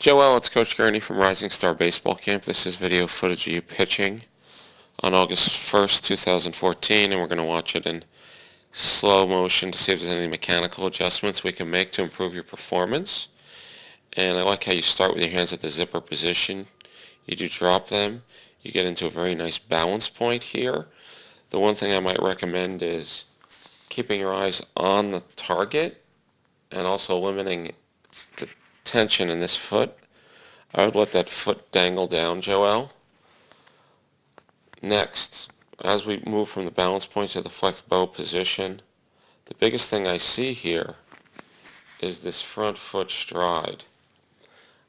Joel, it's Coach Gurney from Rising Star Baseball Camp. This is video footage of you pitching on August 1st, 2014, and we're going to watch it in slow motion to see if there's any mechanical adjustments we can make to improve your performance. And I like how you start with your hands at the zipper position. You do drop them. You get into a very nice balance point here. The one thing I might recommend is keeping your eyes on the target and also limiting the tension in this foot. I would let that foot dangle down, Joel. Next, as we move from the balance point to the flexed bow position, the biggest thing I see here is this front foot stride.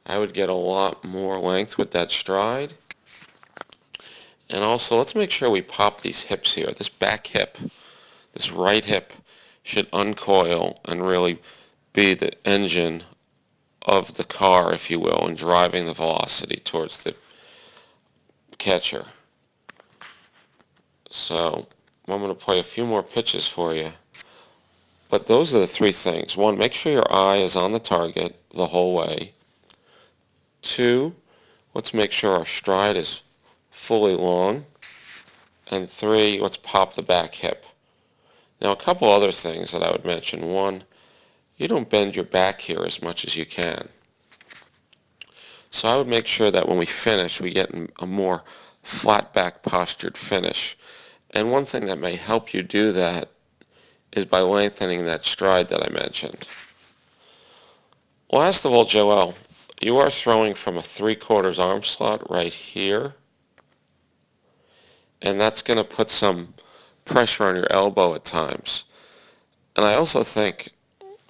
I would get a lot more length with that stride. And also, let's make sure we pop these hips here. This back hip, this right hip should uncoil and really be the engine of the car, if you will, and driving the velocity towards the catcher. So I'm going to play a few more pitches for you. But those are the three things. One, make sure your eye is on the target the whole way. Two, let's make sure our stride is fully long. And three, let's pop the back hip. Now, a couple other things that I would mention. One, you don't bend your back here as much as you can. So I would make sure that when we finish, we get a more flat back postured finish. And one thing that may help you do that is by lengthening that stride that I mentioned. Last of all, Joel, you are throwing from a 3/4 arm slot right here. And that's going to put some pressure on your elbow at times. And I also think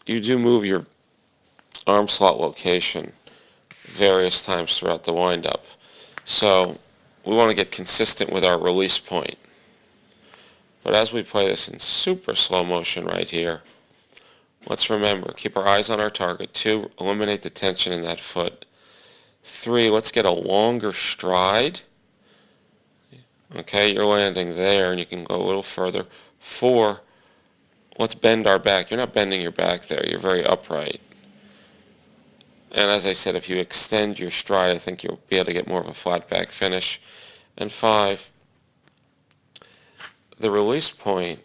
you do move your arm slot location various times throughout the windup. So we want to get consistent with our release point. But as we play this in super slow motion right here, let's remember, keep our eyes on our target. 2, eliminate the tension in that foot. 3, let's get a longer stride. Okay, you're landing there and you can go a little further. 4, let's bend our back. You're not bending your back there. You're very upright. And as I said, if you extend your stride, I think you'll be able to get more of a flat back finish. And 5, the release point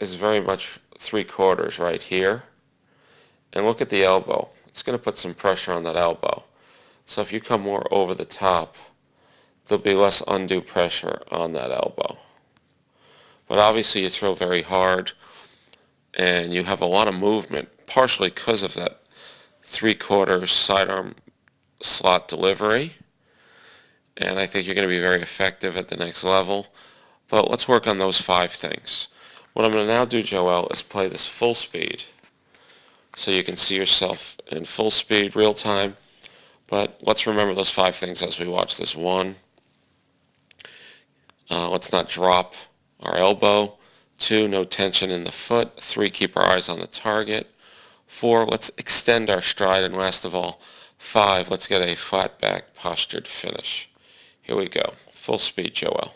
is very much 3/4 right here. And look at the elbow. It's going to put some pressure on that elbow. So if you come more over the top, there'll be less undue pressure on that elbow. But obviously you throw very hard and you have a lot of movement, partially because of that 3/4 sidearm slot delivery. And I think you're going to be very effective at the next level. But let's work on those 5 things. What I'm going to now do, Joel, is play this full speed so you can see yourself in full speed, real time. But let's remember those 5 things as we watch this. 1, let's not drop our elbow. 2, no tension in the foot. 3, keep our eyes on the target. 4, let's extend our stride. And last of all, 5, let's get a flat back postured finish. Here we go. Full speed, Joel.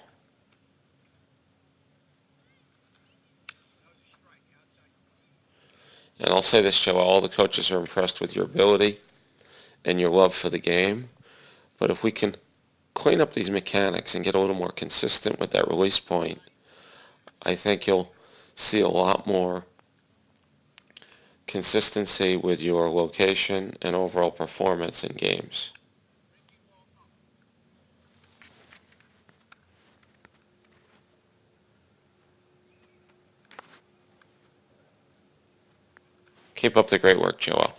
And I'll say this, Joel, all the coaches are impressed with your ability and your love for the game. But if we can clean up these mechanics and get a little more consistent with that release point, I think you'll see a lot more consistency with your location and overall performance in games. Keep up the great work, Joel.